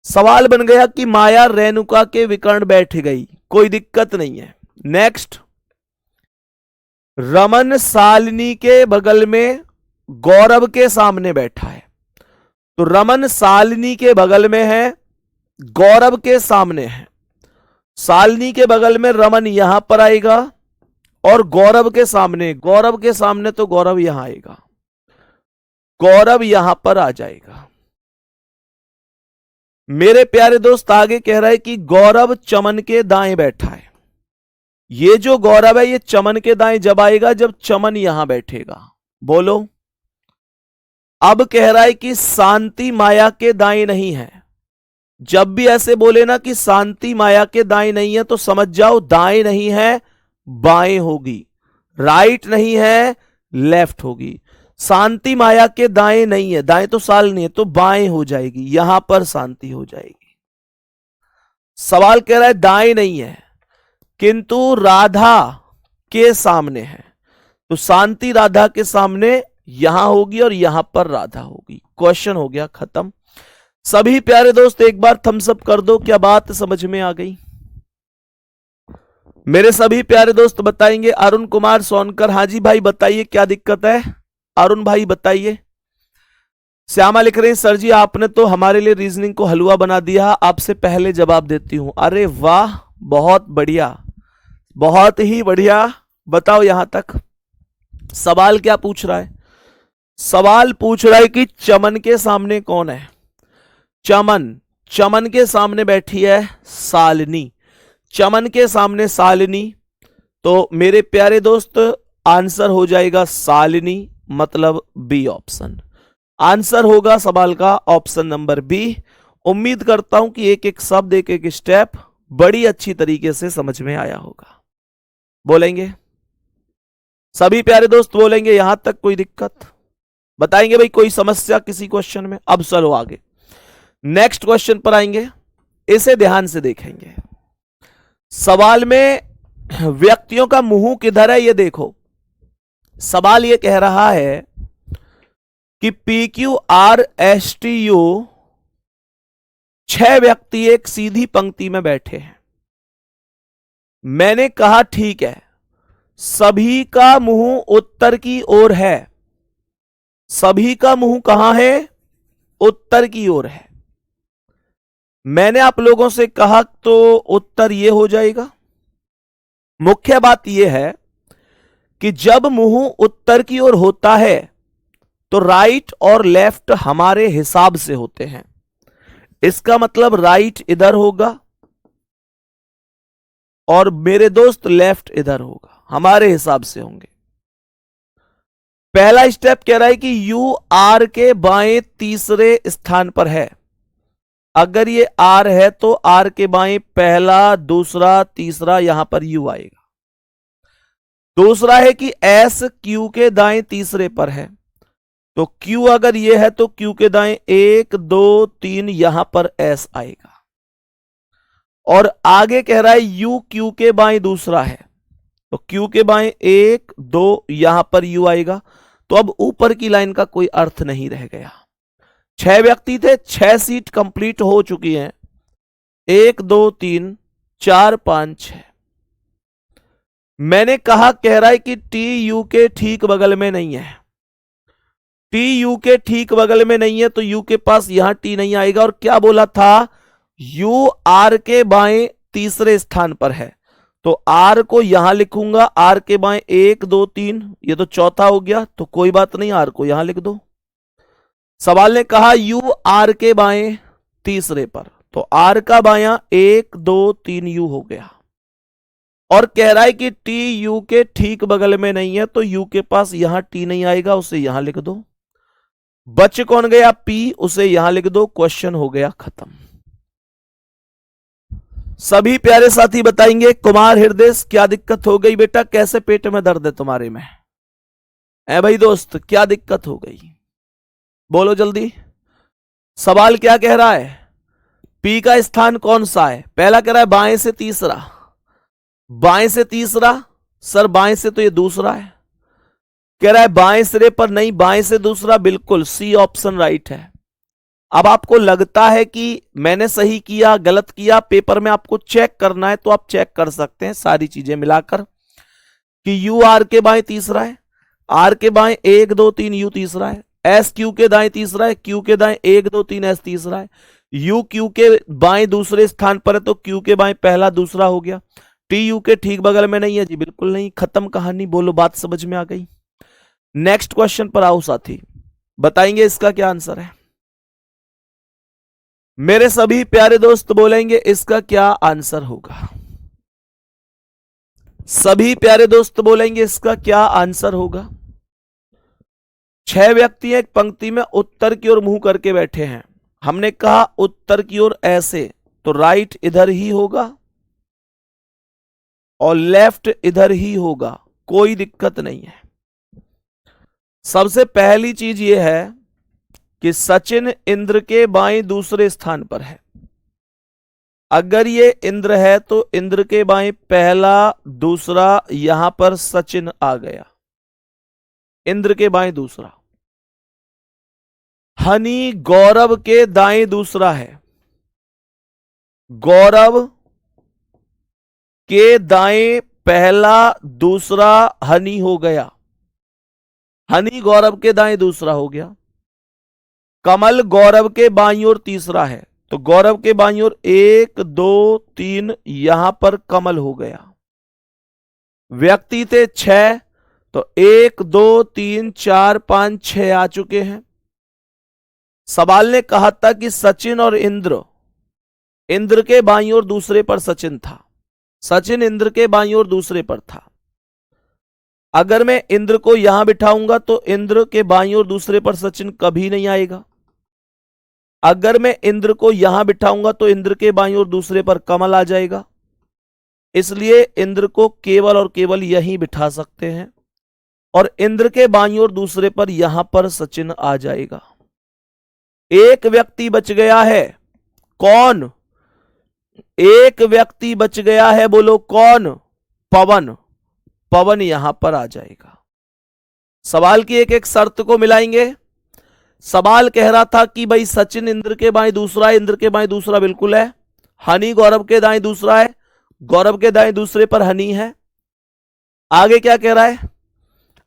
सवाल बन गया कि माया रेणुका के विकर्ण बैठ गई, कोई दिक्कत नहीं है। नेक्स्ट, रमन शालिनी के बगल में गौरव के सामने बैठा है। तो रमन शालिनी के बगल में है, गौरव के सामने है। शालिनी के बगल में रमन यहां पर आएगा और गौरव के सामने तो गौरव यहां आएगा, गौरव यहां पर आ जाएगा। मेरे प्यारे दोस्त आगे कह रहा है कि गौरव चमन के दाएं बैठा है। ये जो गौरव है ये चमन के दाएं जब आएगा जब चमन यहां बैठेगा। बोलो। अब कह रहा है कि शांति माया के दाएं नहीं है। जब भी ऐसे बोले ना कि शांति माया के दाएं नहीं है तो समझ जाओ दाएं नहीं है बाएं होगी, राइट नहीं है लेफ्ट होगी। शांति माया के दाएं नहीं है, दाएं तो शालिनी है तो बाएं हो जाएगी, यहां पर शांति हो जाएगी। सवाल कह रहा है दाएं नहीं है किंतु राधा के सामने है, तो शांति राधा के सामने यहां होगी और यहां पर राधा होगी। क्वेश्चन हो गया खत्म। सभी प्यारे दोस्त एक बार थम्स अप कर दो, क्या बात समझ में आ गई? मेरे सभी प्यारे दोस्त बताएंगे। अरुण कुमार सोनकर, हाजी भाई बताइए क्या दिक्कत है। अरुण भाई बताइए। श्यामा लिख रहे हैं सर जी आपने तो हमारे लिए रीजनिंग को हलवा बना दिया, आपसे पहले जवाब देती हूं। अरे वाह, बहुत बढ़िया, बहुत ही बढ़िया। बताओ यहां तक सवाल क्या पूछ रहा है? सवाल पूछ रहा है कि चमन के सामने कौन है? चमन के सामने बैठी है शालिनी। चमन के सामने शालिनी, तो मेरे प्यारे दोस्त आंसर हो जाएगा शालिनी, मतलब बी ऑप्शन। आंसर होगा सवाल का ऑप्शन नंबर बी। उम्मीद करता हूं कि एक एक शब्द एक एक स्टेप बड़ी अच्छी तरीके से समझ में आया होगा। बोलेंगे सभी प्यारे दोस्त, बोलेंगे यहां तक कोई दिक्कत? बताएंगे भाई कोई समस्या किसी क्वेश्चन में? अब चलो आगे नेक्स्ट क्वेश्चन पर आएंगे, इसे ध्यान से देखेंगे। सवाल में व्यक्तियों का मुंह किधर है ये देखो। सवाल ये कह रहा है कि PQRSTU 6 व्यक्ति एक सीधी पंक्ति में बैठे हैं। मैंने कहा ठीक है, सभी का मुंह उत्तर की ओर है। सभी का मुंह कहां है? उत्तर की ओर है। मैंने आप लोगों से कहा तो उत्तर यह हो जाएगा। मुख्य बात यह है कि जब मुंह उत्तर की ओर होता है तो राइट और लेफ्ट हमारे हिसाब से होते हैं। इसका मतलब राइट इधर होगा और मेरे दोस्त लेफ्ट इधर होगा, हमारे हिसाब से होंगे। पहला स्टेप कह रहा है कि यू आर के बाएं तीसरे स्थान पर है। अगर ये आर है तो आर के बाएं पहला, दूसरा, तीसरा, यहां पर यू आएगा। दूसरा है कि एस क्यू के दाएं तीसरे पर है, तो क्यू अगर ये है तो क्यू के दाएं 1 2 3 यहां पर एस आएगा। और आगे कह रहा है यू क्यू के बाएं दूसरा है, तो क्यू के बाएं 1 2 यहां पर यू आएगा। तो अब ऊपर की लाइन का कोई अर्थ नहीं रह गया। 6 व्यक्ति थे, 6 सीट कंप्लीट हो चुकी हैं। 1 2 3 4 5 6। मैंने कहा, कह रहा है कि टी यू के ठीक बगल में नहीं है। टी यू के ठीक बगल में नहीं है तो यू के पास यहां टी नहीं आएगा। और क्या बोला था? यू आर के बाएं तीसरे स्थान पर है, तो आर को यहां लिखूंगा। आर के बाएं 1 2 3, ये तो चौथा हो गया, तो कोई बात नहीं, आर को यहां लिख दो। सवाल ने कहा यू आर के बाएं तीसरे पर, तो आर का बायां 1 2 3 यू हो गया, और कह रहा है कि टी यू के ठीक बगल में नहीं है, तो यू के पास यहां टी नहीं आएगा, उसे यहां लिख दो। बच कौन गया? पी, उसे यहां लिख दो। क्वेश्चन हो गया खत्म। सभी प्यारे साथी बताएंगे कुमार हृदय क्या दिक्कत हो गई बेटा? कैसे पेट में दर्द है तुम्हारे में? है भाई दोस्त, क्या दिक्कत हो गई? बोलो जल्दी। सवाल क्या कह रहा है? पी का स्थान कौन सा है? पहला कह रहा है बाएं से तीसरा। बाएं से तीसरा सर, बाएं से तो ये दूसरा है। कह रहा है बाएं सिरे पर नहीं, बाएं से दूसरा, बिल्कुल सी ऑप्शन राइट है। अब आपको लगता है कि मैंने सही किया गलत किया, पेपर में आपको चेक करना है तो आप चेक कर सकते हैं सारी चीजें मिलाकर कि यू आर के बाएं तीसरा है, आर के बाएं 1 2 3 यू तीसरा है, एस क्यू के दाएं तीसरा है, क्यू के दाएं 1 2 3 एस तीसरा है, यू क्यू के बाएं दूसरे स्थान पर है तो क्यू के बाएं पहला दूसरा हो गया, टी यू के ठीक बगल में नहीं है जी, बिल्कुल नहीं। खत्म कहानी। बोलो बात समझ में आ गई? नेक्स्ट क्वेश्चन पर आओ साथी, बताएंगे इसका क्या आंसर है। मेरे सभी प्यारे दोस्त बोलेंगे इसका क्या आंसर होगा। सभी प्यारे दोस्त बोलेंगे इसका क्या आंसर होगा। 6 व्यक्ति एक पंक्ति में उत्तर की ओर मुंह करके बैठे हैं। हमने कहा उत्तर की ओर ऐसे, तो राइट इधर ही होगा और लेफ्ट इधर ही होगा, कोई दिक्कत नहीं है। सबसे पहली चीज यह है कि सचिन इंद्र के बाएं दूसरे स्थान पर है। अगर ये इंद्र है तो इंद्र के बाएं पहला दूसरा, यहां पर सचिन आ गया, इंद्र के बाएं दूसरा। हनी गौरव के दाएं दूसरा है, गौरव के दाएं पहला दूसरा हनी हो गया, हनी गौरव के दाएं दूसरा हो गया। कमल गौरव के बाईं ओर तीसरा है, तो गौरव के बाईं ओर 1 2 3, यहां पर कमल हो गया। व्यक्ति थे 6, तो 1 2 3 4 5 6 आ चुके हैं। सवाल ने कहा था कि सचिन और इंद्र, इंद्र के बाईं ओर दूसरे पर सचिन था, सचिन इंद्र के बाईं ओर दूसरे पर था। अगर मैं इंद्र को यहां बिठाऊंगा तो इंद्र के बाईं ओर दूसरे पर सचिन कभी नहीं आएगा। अगर मैं इंद्र को यहां बिठाऊंगा तो इंद्र के बाईं ओर दूसरे पर कमल आ जाएगा, इसलिए इंद्र को केवल और केवल यहीं बिठा सकते हैं, और इंद्र के बाईं ओर दूसरे पर यहां पर सचिन आ जाएगा। एक व्यक्ति बच गया है, कौन? एक व्यक्ति बच गया है, बोलो कौन? पवन। पवन यहां पर आ जाएगा। सवाल की एक एक शर्त को मिलाएंगे। सवाल कह रहा था कि भाई सचिन इंद्र के बाएं दूसरा है, इंद्र के बाएं दूसरा बिल्कुल है। हनी गौरव के दाएं दूसरा है, गौरव के दाएं दूसरे पर हनी है। आगे क्या कह रहा है?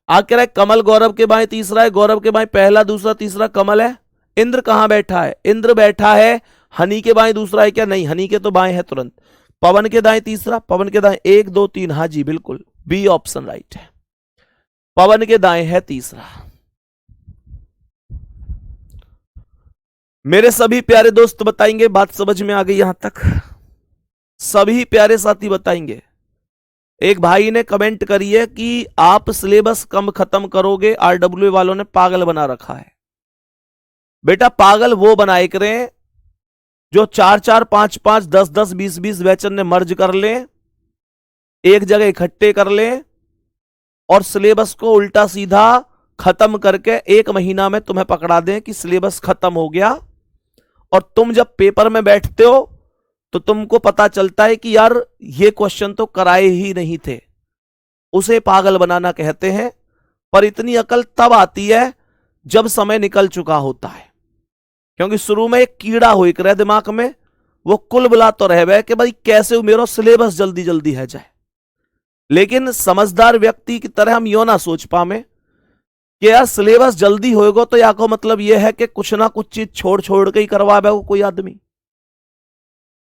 आगे कह रहा है कमल गौरव के बाएं तीसरा है, गौरव के बाएं पहला दूसरा तीसरा कमल है। इंद्र कहां बैठा है? इंद्र बैठा है हनी के बाएं दूसरा है क्या? नहीं, हनी के तो बाएं है तुरंत। पवन के दाएं तीसरा, पवन के दाएं 1 2 3, हाँ जी बिल्कुल, बी ऑप्शन राइट है, पवन के दाएं है तीसरा। मेरे सभी प्यारे दोस्त बताएंगे बात समझ में आ गई यहां तक? सभी प्यारे साथी बताएंगे। एक भाई ने कमेंट करी है कि आप सिलेबस कम खत्म करोगे, आरडब्ल्यू वालों ने पागल बना रखा है। बेटा पागल वो बनाए करें जो 4 4 5 5 10 10 20 20 बैचन ने मर्ज कर ले, एक जगह इकट्ठे कर ले और सिलेबस को उल्टा सीधा खत्म करके 1 महीना में तुम्हें पकड़ा दें कि सिलेबस खत्म हो गया, और तुम जब पेपर में बैठते हो तो तुमको पता चलता है कि यार ये क्वेश्चन तो कराए ही नहीं थे। उसे पागल बनाना कहते हैं। पर इतनी अकल तब आती है जब समय निकल चुका होता है, क्योंकि शुरू में एक कीड़ा हो एक रहे दिमाग में, वो कुल बुला तो रह कि भाई कैसे मेरा सिलेबस जल्दी जल्दी है जाए। लेकिन समझदार व्यक्ति की तरह हम यो ना सोच पावे कि यार सिलेबस जल्दी होएगा तो या को मतलब यह है कि कुछ ना कुछ चीज छोड़ छोड़ के ही करवावे कोई आदमी,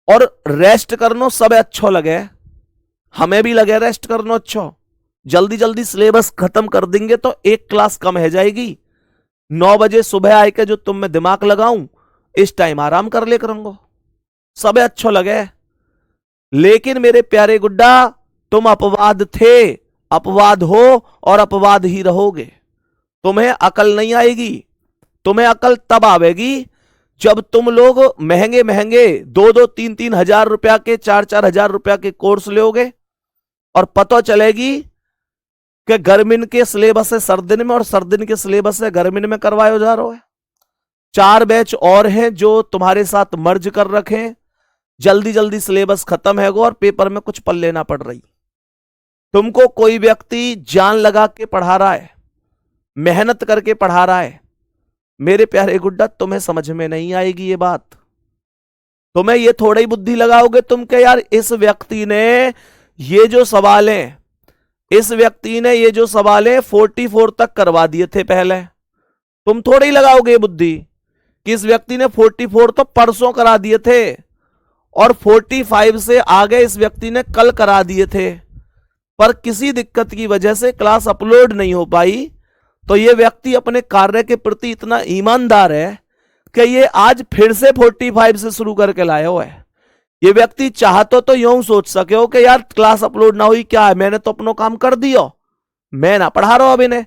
और रेस्ट करना सब अच्छो लगे, हमें भी लगे रेस्ट करना अच्छो। जल्दी जल्दी सिलेबस खत्म कर देंगे तो एक क्लास कम है जाएगी, 9 बजे सुबह आए के जो तुम में दिमाग लगाऊं, इस टाइम आराम कर ले करूंगा, सब अच्छो लगे। लेकिन मेरे प्यारे गुड्डा, तुम अपवाद थे, अपवाद हो और अपवाद ही रहोगे। तुम्हें अकल नहीं आएगी। तुम्हें अकल तब आवेगी जब तुम लोग महंगे महंगे 2-2, 3-3 हजार रुपया के, 4-4 हजार रुपया के कोर्स लोगे और पता चलेगी कि गर्मिन के सिलेबस है सर्दिन में और सर्दिन के सिलेबस है गर्मिन में करवाए जा रहा है। 4 बैच और हैं जो तुम्हारे साथ मर्ज कर रखे, जल्दी जल्दी सिलेबस खत्म है और पेपर में कुछ पल्ले ना पड़ रही। तुमको कोई व्यक्ति जान लगा के पढ़ा रहा है, मेहनत करके पढ़ा रहा है। मेरे प्यारे गुड्डा, तुम्हें समझ में नहीं आएगी ये बात। तुम्हें ये थोड़ी बुद्धि लगाओगे तुम के यार इस व्यक्ति ने ये जो सवाल है, इस व्यक्ति ने ये जो सवाल है 44 तक करवा दिए थे पहले। तुम थोड़ी ही लगाओगे बुद्धि कि इस व्यक्ति ने 44 तो परसों करा दिए थे और 45 से आगे इस व्यक्ति ने कल करा दिए थे, पर किसी दिक्कत की वजह से क्लास अपलोड नहीं हो पाई। तो ये व्यक्ति अपने कार्य के प्रति इतना ईमानदार है कि ये आज फिर से 45 से शुरू करके लाया हुआ है। ये व्यक्ति चाहतो तो यूं सोच सके हो कि यार क्लास अपलोड ना हुई क्या है, मैंने तो अपना काम कर दिया, मैं ना पढ़ा रहा हूं अब इन्हें,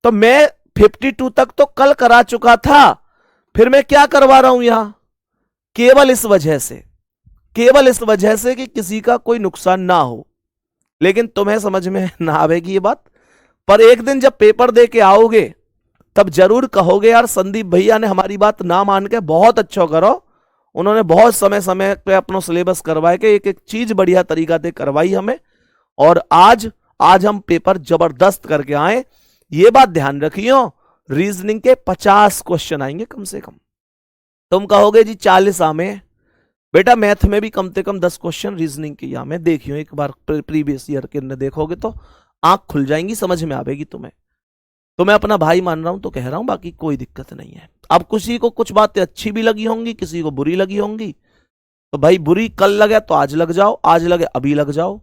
तो मैं 52 तक तो कल करा चुका था, फिर मैं क्या करवा रहा हूं यहां। केवल इस वजह से, केवल इस वजह से कि किसी का कोई नुकसान ना हो। लेकिन तुम्हें समझ में ना आवेगी ये बात, पर एक दिन जब पेपर दे के आओगे तब जरूर कहोगे यार संदीप भैया ने हमारी बात ना मान के बहुत अच्छा करो, उन्होंने बहुत समय समय पे अपना सिलेबस करवाए के एक एक चीज बढ़िया तरीका से करवाई हमें, और आज हम पेपर जबरदस्त करके आए। ये बात ध्यान रखियो, रीजनिंग के 50 क्वेश्चन आएंगे कम से कम। तुम कहोगे जी 40 आमे, बेटा मैथ में भी कम से कम 10 क्वेश्चन रीजनिंग के या में देखियो, एक बार प्रीवियस ईयर के देखोगे तो आंख खुल जाएंगी, समझ में आवेगी तुम्हें। तो मैं अपना भाई मान रहा हूं तो कह रहा हूं, बाकी कोई दिक्कत नहीं है। अब किसी को कुछ बातें अच्छी भी लगी होंगी, किसी को बुरी लगी होंगी, तो भाई बुरी कल लगे तो आज लग जाओ, आज लगे अभी लग जाओ,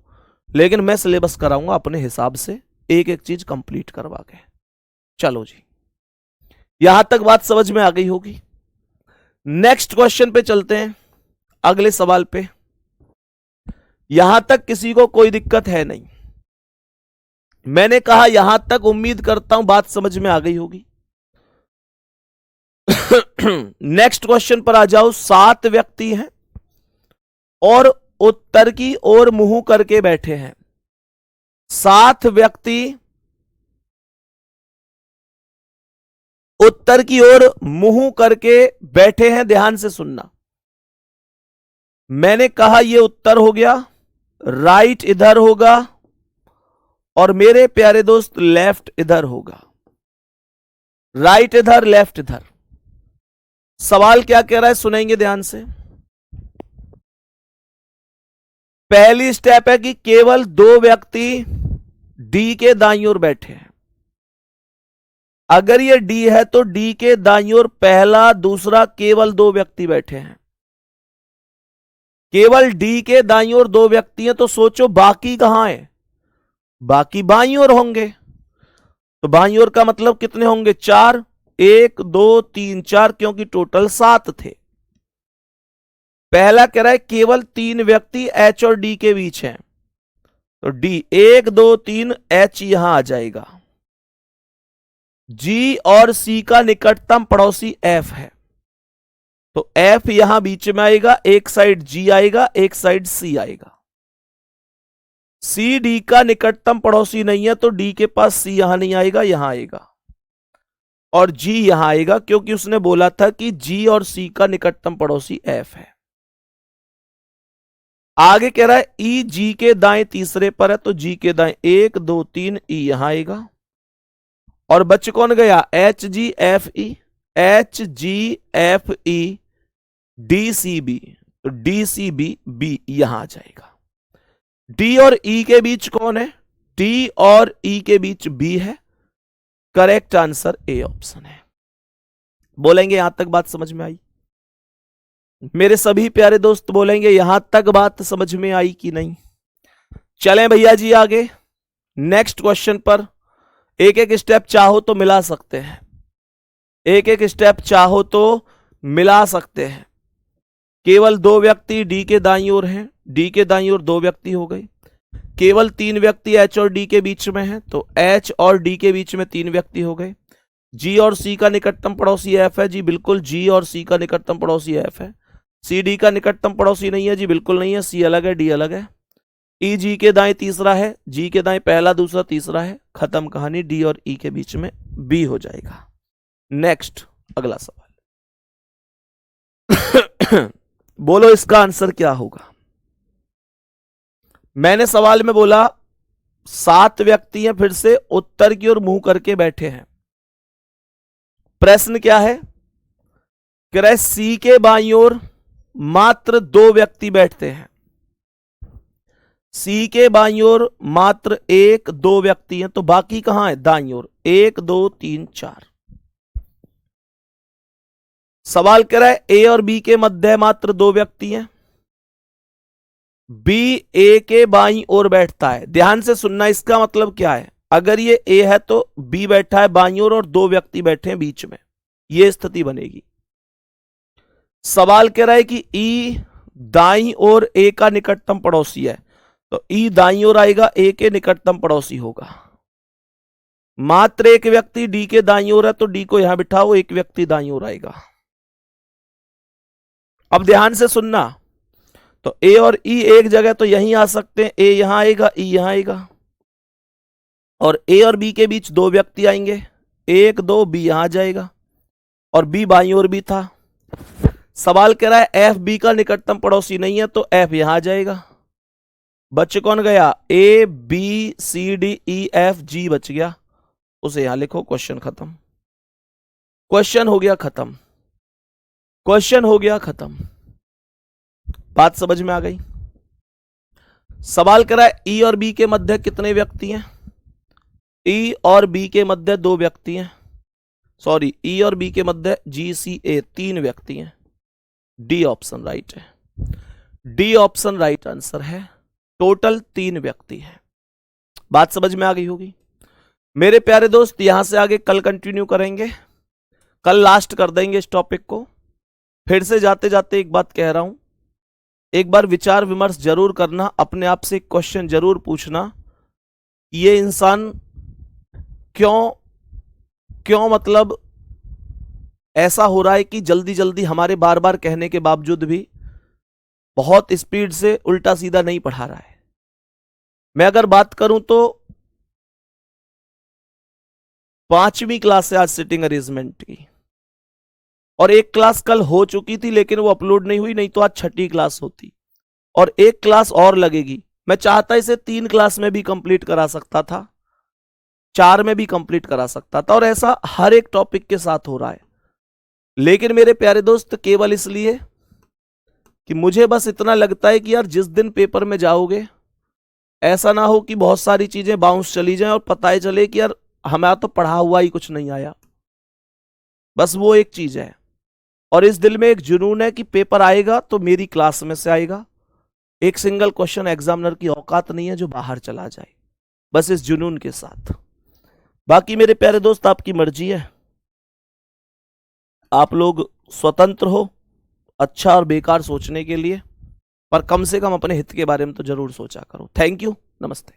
लेकिन मैं सिलेबस कराऊंगा अपने हिसाब से, एक एक चीज कंप्लीट करवा के। चलो जी, यहां तक बात समझ में आ गई होगी। नेक्स्ट क्वेश्चन पे चलते हैं, अगले सवाल पे। यहां तक किसी को कोई दिक्कत है नहीं। मैंने कहा यहां तक उम्मीद करता हूं बात समझ में आ गई होगी। नेक्स्ट क्वेश्चन पर आ जाओ। 7 व्यक्ति हैं और उत्तर की ओर मुंह करके बैठे हैं। 7 व्यक्ति उत्तर की ओर मुंह करके बैठे हैं, ध्यान से सुनना। मैंने कहा यह उत्तर हो गया, राइट इधर होगा और मेरे प्यारे दोस्त लेफ्ट इधर होगा। राइट इधर, लेफ्ट इधर। सवाल क्या कह रहा है सुनेंगे ध्यान से। पहली स्टेप है कि केवल 2 व्यक्ति डी के दाईं ओर बैठे हैं। अगर ये डी है तो डी के दाईं ओर पहला दूसरा केवल 2 व्यक्ति बैठे हैं। केवल डी के दाईं ओर 2 व्यक्ति हैं, तो सोचो बाकी कहां है, बाकी बाईं ओर होंगे। तो बाईं ओर का मतलब कितने होंगे, 4, 1 2 3 4, क्योंकि टोटल 7 थे। पहला कह रहा है केवल 3 व्यक्ति एच और डी के बीच हैं, तो डी 1 2 3, एच यहां आ जाएगा। जी और सी का निकटतम पड़ोसी एफ है, तो एफ यहां बीच में आएगा, एक साइड जी आएगा, एक साइड सी आएगा। सी डी का निकटतम पड़ोसी नहीं है, तो डी के पास सी यहां नहीं आएगा, यहां आएगा, और जी यहां आएगा, क्योंकि उसने बोला था कि जी और सी का निकटतम पड़ोसी एफ है। आगे कह रहा है ई जी के दाएं तीसरे पर है, तो जी के दाएं 1 2 3, ई यहां आएगा। और बच कौन गया, H G F E, H G F E D C B, तो डी सी बी, बी यहां आ जाएगा। डी और ई के बीच कौन है, डी और ई के बीच बी है। करेक्ट आंसर ए ऑप्शन है। बोलेंगे यहां तक बात समझ में आई। मेरे सभी प्यारे दोस्त बोलेंगे यहां तक बात समझ में आई कि नहीं। चलें भैया जी आगे नेक्स्ट क्वेश्चन पर। एक एक स्टेप चाहो तो मिला सकते हैं। एक एक स्टेप चाहो तो मिला सकते हैं। केवल 2 व्यक्ति डी के दाईं ओर हैं, डी के दाईं ओर 2 व्यक्ति हो गए। केवल 3 व्यक्ति एच और डी के बीच में हैं, तो एच और डी के बीच में 3 व्यक्ति हो गए। जी और सी का निकटतम पड़ोसी एफ है जी, बिल्कुल जी और सी का निकटतम पड़ोसी एफ है। सी डी का निकटतम पड़ोसी नहीं है जी, बिल्कुल नहीं है, सी अलग है, डी अलग है। ई जी के दाएं तीसरा है, जी के दाएं पहला दूसरा तीसरा है, खत्म कहानी, डी और ई के बीच में बी हो जाएगा। नेक्स्ट अगला सवाल। बोलो इसका आंसर क्या होगा। मैंने सवाल में बोला 7 व्यक्ति हैं, फिर से उत्तर की ओर मुंह करके बैठे हैं। प्रश्न क्या है, कह रहा है सी के बाईं ओर मात्र 2 व्यक्ति बैठते हैं। सी के बाईं ओर मात्र 1-2 व्यक्ति हैं, तो बाकी कहां है, दाईं ओर 1 2 3 4। सवाल कह रहा है ए और बी के मध्य मात्र 2 व्यक्ति हैं। बी ए के बाईं ओर बैठता है। ध्यान से सुनना, इसका मतलब क्या है, अगर ये ए है तो बी बैठा है बाईं ओर और 2 व्यक्ति बैठे हैं बीच में, ये स्थिति बनेगी। सवाल कह रहा है कि ई दाईं ओर ए का निकटतम पड़ोसी है, तो ई दाईं ओर आएगा, ए के निकटतम पड़ोसी होगा। मात्र 1 व्यक्ति डी के दाईं ओर है, तो डी को यहां बिठाओ, 1 व्यक्ति दाईं ओर आएगा। अब ध्यान से सुनना, तो ए और ई एक जगह तो यहीं आ सकते हैं, ए यहां आएगा, ई यहां आएगा, और ए और बी के बीच 2 व्यक्ति आएंगे, 1 2, बी यहां आ जाएगा, और बी बाईं ओर भी था। सवाल कह रहा है एफ बी का निकटतम पड़ोसी नहीं है, तो एफ यहां आ जाएगा। बच कौन गया, A B C D E F G बच गया, उसे यहां लिखो, क्वेश्चन खत्म। क्वेश्चन हो गया खत्म, क्वेश्चन हो गया खत्म। बात समझ में आ गई। सवाल करा है ई और बी के मध्य कितने व्यक्ति हैं। ई और बी के मध्य 2 व्यक्ति हैं, सॉरी ई और बी के मध्य जी सी ए 3 व्यक्ति हैं। डी ऑप्शन राइट है, डी ऑप्शन राइट आंसर है। टोटल 3 व्यक्ति हैं। बात समझ में आ गई होगी। मेरे प्यारे दोस्त, यहां से आगे कल कंटिन्यू करेंगे, कल लास्ट कर देंगे इस टॉपिक को। फिर से जाते जाते एक बात कह रहा हूं, एक बार विचार विमर्श जरूर करना, अपने आप से एक क्वेश्चन जरूर पूछना, ये इंसान क्यों मतलब ऐसा हो रहा है कि जल्दी जल्दी हमारे बार बार कहने के बावजूद भी बहुत स्पीड से उल्टा सीधा नहीं पढ़ा रहा है। मैं अगर बात करूं तो 5वीं क्लास है आज सिटिंग अरेंजमेंट की, और एक क्लास कल हो चुकी थी लेकिन वो अपलोड नहीं हुई, नहीं तो आज 6ठी क्लास होती, और एक क्लास और लगेगी। मैं चाहता इसे 3 क्लास में भी कंप्लीट करा सकता था, 4 में भी कंप्लीट करा सकता था, और ऐसा हर एक टॉपिक के साथ हो रहा है। लेकिन मेरे प्यारे दोस्त, केवल इसलिए कि मुझे बस इतना लगता है कि यार जिस दिन पेपर में जाओगे ऐसा ना हो कि बहुत सारी चीजें बाउंस चली जाएं और पता ही चले कि यार हमें तो पढ़ा हुआ ही कुछ नहीं आया। बस वो एक चीज है, और इस दिल में एक जुनून है कि पेपर आएगा तो मेरी क्लास में से आएगा। एक सिंगल क्वेश्चन एग्जामिनर की औकात नहीं है जो बाहर चला जाए, बस इस जुनून के साथ। बाकी मेरे प्यारे दोस्त, आपकी मर्जी है, आप लोग स्वतंत्र हो अच्छा और बेकार सोचने के लिए, पर कम से कम अपने हित के बारे में तो जरूर सोचा करो। थैंक यू, नमस्ते।